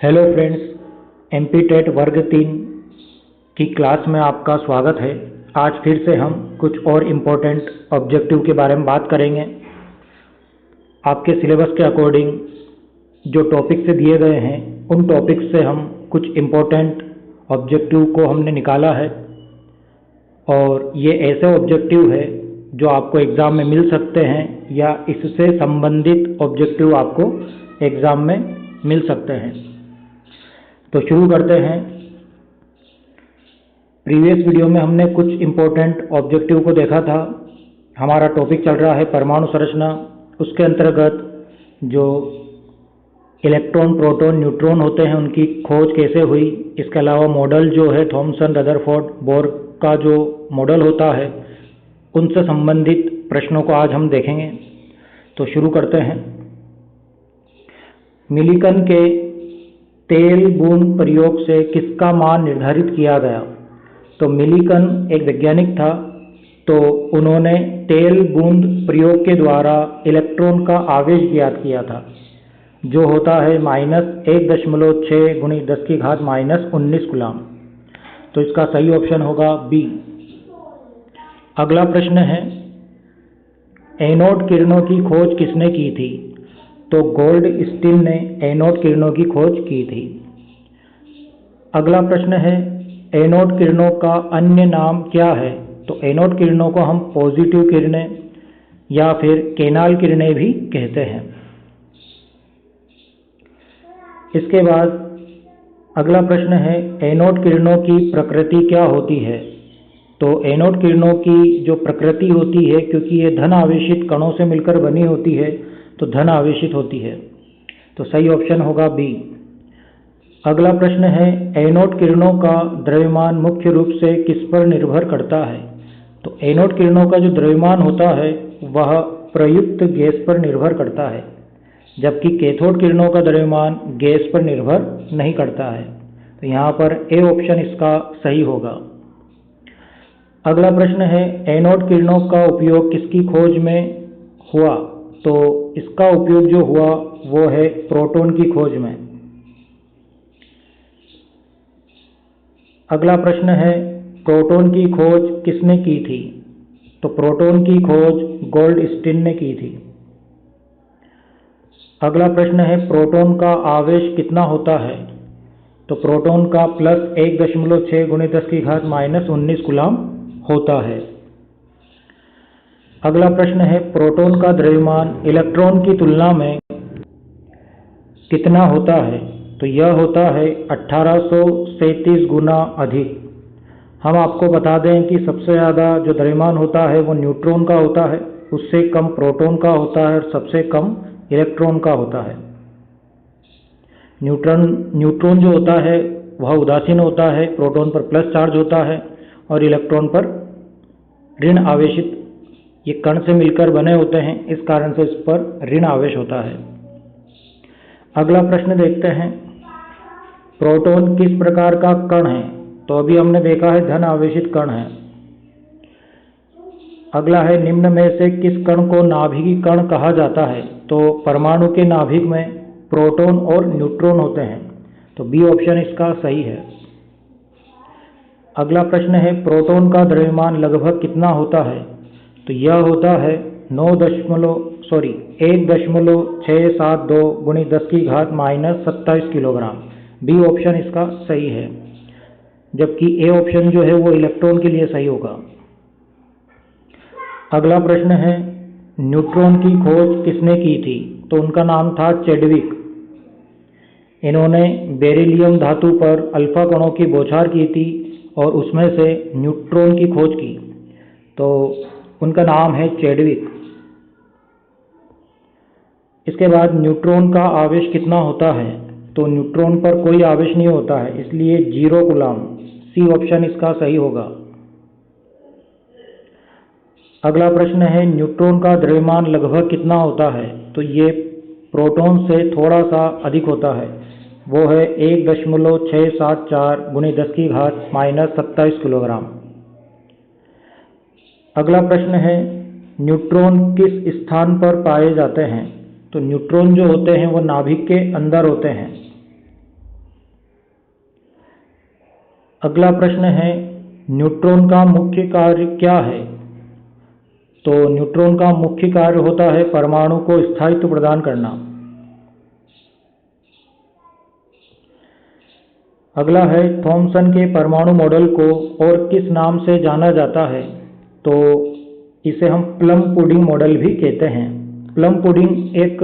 Hello friends, MP TET वर्ग 3 की class में आपका स्वागत है। आज फिर से हम कुछ और इम्पोर्टेंट ऑब्जेक्टिव के बारे में बात करेंगे। आपके सिलेबस के अकॉर्डिंग जो टॉपिक से दिए गए हैं उन टॉपिक से हम कुछ इम्पोर्टेंट ऑब्जेक्टिव को हमने निकाला है और ये ऐसे ऑब्जेक्टिव है जो आपको एग्ज़ाम में मिल सकते हैं या इससे संबंधित ऑब्जेक्टिव आपको एग्ज़ाम में मिल सकते हैं। तो शुरू करते हैं। प्रीवियस वीडियो में हमने कुछ इम्पोर्टेंट ऑब्जेक्टिव को देखा था। हमारा टॉपिक चल रहा है परमाणु संरचना। उसके अंतर्गत जो इलेक्ट्रॉन, प्रोटॉन, न्यूट्रॉन होते हैं उनकी खोज कैसे हुई, इसके अलावा मॉडल जो है थॉमसन, रदरफोर्ड, बोर का जो मॉडल होता है उनसे संबंधित प्रश्नों को आज हम देखेंगे। तो शुरू करते हैं। मिलिकन के तेल बूंद प्रयोग से किसका मान निर्धारित किया गया? तो मिलिकन एक वैज्ञानिक था, तो उन्होंने तेल बूंद प्रयोग के द्वारा इलेक्ट्रॉन का आवेश ज्ञात किया था, जो होता है -1.6 × 10⁻⁻19 कूलम। तो इसका सही ऑप्शन होगा बी। अगला प्रश्न है, एनोड किरणों की खोज किसने की थी? तो गोल्डस्टीन ने एनोड किरणों की खोज की थी। अगला प्रश्न है, एनोड किरणों का अन्य नाम क्या है? तो एनोड किरणों को हम पॉजिटिव किरणें या फिर केनाल किरणें भी कहते हैं। इसके बाद अगला प्रश्न है, एनोड किरणों की प्रकृति क्या होती है? तो एनोड किरणों की जो प्रकृति होती है, क्योंकि ये धन आवेशित कणों से मिलकर बनी होती है, तो धन आवेशित होती है। तो सही ऑप्शन होगा बी। अगला प्रश्न है, एनोड किरणों का द्रव्यमान मुख्य रूप से किस पर निर्भर करता है? तो एनोड किरणों का जो द्रव्यमान होता है वह प्रयुक्त गैस पर निर्भर करता है, जबकि कैथोड किरणों का द्रव्यमान गैस पर निर्भर नहीं करता है। तो यहाँ पर ए ऑप्शन इसका सही होगा। अगला प्रश्न है, एनोड किरणों का उपयोग किसकी खोज में हुआ? तो इसका उपयोग जो हुआ वो है प्रोटॉन की खोज में। अगला प्रश्न है, प्रोटॉन की खोज किसने की थी? तो प्रोटॉन की खोज गोल्डस्टीन ने की थी। अगला प्रश्न है, प्रोटॉन का आवेश कितना होता है? तो प्रोटॉन का +1.6 × 10⁻⁻19 कूलम होता है। अगला प्रश्न है, प्रोटॉन का द्रव्यमान इलेक्ट्रॉन की तुलना में कितना होता है? तो यह होता है 1837 गुना अधिक। हम आपको बता दें कि सबसे ज़्यादा जो द्रव्यमान होता है वो न्यूट्रॉन का होता है, उससे कम प्रोटॉन का होता है और सबसे कम इलेक्ट्रॉन का होता है। न्यूट्रॉन जो होता है वह उदासीन होता है, प्रोटॉन पर प्लस चार्ज होता है और इलेक्ट्रॉन पर ऋण आवेशित, ये कण से मिलकर बने होते हैं, इस कारण से इस पर ऋण आवेश होता है। अगला प्रश्न देखते हैं, प्रोटॉन किस प्रकार का कण है? तो अभी हमने देखा है धन आवेशित कण है। अगला है, निम्न में से किस कण को नाभिकीय कण कहा जाता है? तो परमाणु के नाभिक में प्रोटॉन और न्यूट्रॉन होते हैं, तो बी ऑप्शन इसका सही है। अगला प्रश्न है, प्रोटॉन का द्रव्यमान लगभग कितना होता है? तो यह होता है 1.672 × 10⁻⁻27 किलोग्राम। बी ऑप्शन इसका सही है, जबकि ए ऑप्शन जो है वो इलेक्ट्रॉन के लिए सही होगा। अगला प्रश्न है, न्यूट्रॉन की खोज किसने की थी? तो उनका नाम था चैडविक। इन्होंने बेरिलियम धातु पर अल्फा कणों की बौछार की थी और उसमें से न्यूट्रॉन की खोज की, तो उनका नाम है चैडविक। इसके बाद न्यूट्रॉन का आवेश कितना होता है? तो न्यूट्रॉन पर कोई आवेश नहीं होता है, इसलिए 0 कूलम। सी ऑप्शन इसका सही होगा। अगला प्रश्न है, न्यूट्रॉन का द्रव्यमान लगभग कितना होता है? तो ये प्रोटॉन से थोड़ा सा अधिक होता है, वो है 1.674 × 10⁻⁻27 किलोग्राम। अगला प्रश्न है, न्यूट्रॉन किस स्थान पर पाए जाते हैं? तो न्यूट्रॉन जो होते हैं वो नाभिक के अंदर होते हैं। अगला प्रश्न है, न्यूट्रॉन का मुख्य कार्य क्या है? तो न्यूट्रॉन का मुख्य कार्य होता है परमाणु को स्थायित्व प्रदान करना। अगला है, थॉमसन के परमाणु मॉडल को और किस नाम से जाना जाता है? तो इसे हम प्लम पुडिंग मॉडल भी कहते हैं। प्लम पुडिंग एक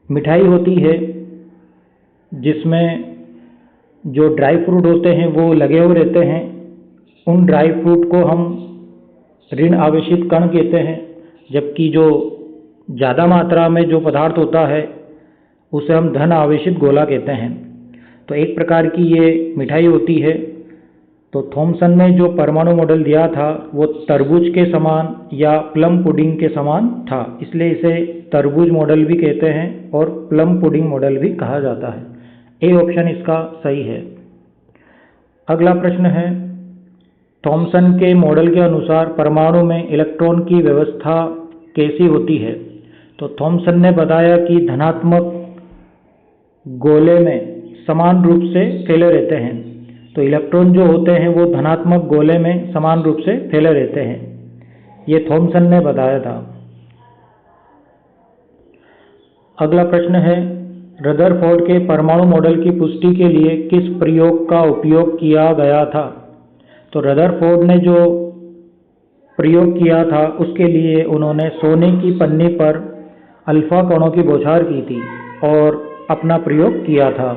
मिठाई होती है जिसमें जो ड्राई फ्रूट होते हैं वो लगे हुए रहते हैं। उन ड्राई फ्रूट को हम ऋण आवेशित कण कहते हैं, जबकि जो ज़्यादा मात्रा में जो पदार्थ होता है उसे हम धन आवेशित गोला कहते हैं। तो एक प्रकार की ये मिठाई होती है। तो थॉमसन ने जो परमाणु मॉडल दिया था वो तरबूज के समान या प्लम पुडिंग के समान था, इसलिए इसे तरबूज मॉडल भी कहते हैं और प्लम पुडिंग मॉडल भी कहा जाता है। ए ऑप्शन इसका सही है। अगला प्रश्न है, थॉमसन के मॉडल के अनुसार परमाणु में इलेक्ट्रॉन की व्यवस्था कैसी होती है? तो थॉमसन ने बताया कि धनात्मक गोले में समान रूप से फैले रहते हैं। तो इलेक्ट्रॉन जो होते हैं वो धनात्मक गोले में समान रूप से फैले रहते हैं, ये थॉमसन ने बताया था। अगला प्रश्न है, रदरफोर्ड के परमाणु मॉडल की पुष्टि के लिए किस प्रयोग का उपयोग किया गया था? तो रदरफोर्ड ने जो प्रयोग किया था उसके लिए उन्होंने सोने की पन्नी पर अल्फा कणों की बौछार की थी और अपना प्रयोग किया था।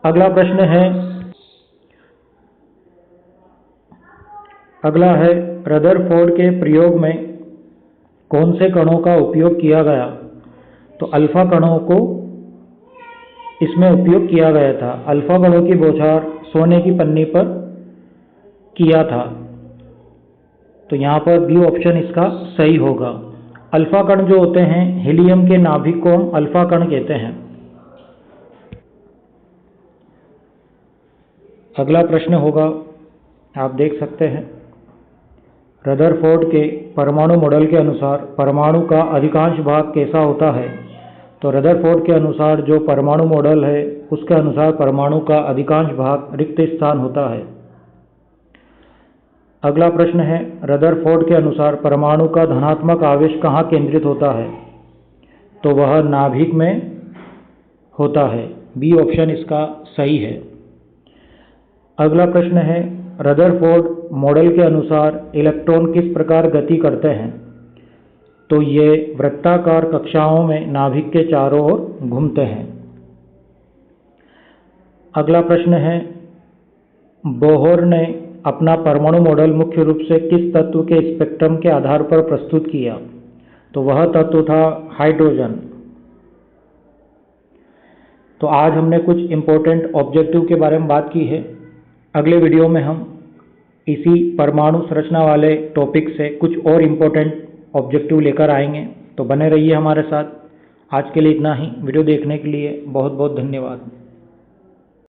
अगला प्रश्न है, रदरफोर्ड के प्रयोग में कौन से कणों का उपयोग किया गया? तो अल्फा कणों को इसमें उपयोग किया गया था। अल्फा कणों की बौछार सोने की पन्नी पर किया था। तो यहाँ पर बी ऑप्शन इसका सही होगा। अल्फा कण जो होते हैं हीलियम के नाभिक को हम अल्फा कण कहते हैं। अगला प्रश्न होगा, आप देख सकते हैं, रदरफोर्ड के परमाणु मॉडल के अनुसार परमाणु का अधिकांश भाग कैसा होता है? तो रदरफोर्ड के अनुसार जो परमाणु मॉडल है उसके अनुसार परमाणु का अधिकांश भाग रिक्त स्थान होता है। अगला प्रश्न है, रदरफोर्ड के अनुसार परमाणु का धनात्मक आवेश कहाँ केंद्रित होता है? तो वह नाभिक में होता है। बी ऑप्शन इसका सही है। अगला प्रश्न है, रदरफोर्ड मॉडल के अनुसार इलेक्ट्रॉन किस प्रकार गति करते हैं? तो ये वृत्ताकार कक्षाओं में नाभिक के चारों ओर घूमते हैं। अगला प्रश्न है, बोहर ने अपना परमाणु मॉडल मुख्य रूप से किस तत्व के स्पेक्ट्रम के आधार पर प्रस्तुत किया? तो वह तत्व था हाइड्रोजन। तो आज हमने कुछ इम्पोर्टेंट ऑब्जेक्टिव के बारे में बात की है। अगले वीडियो में हम इसी परमाणु संरचना वाले टॉपिक से कुछ और इम्पोर्टेंट ऑब्जेक्टिव लेकर आएंगे। तो बने रहिए हमारे साथ। आज के लिए इतना ही। वीडियो देखने के लिए बहुत बहुत धन्यवाद।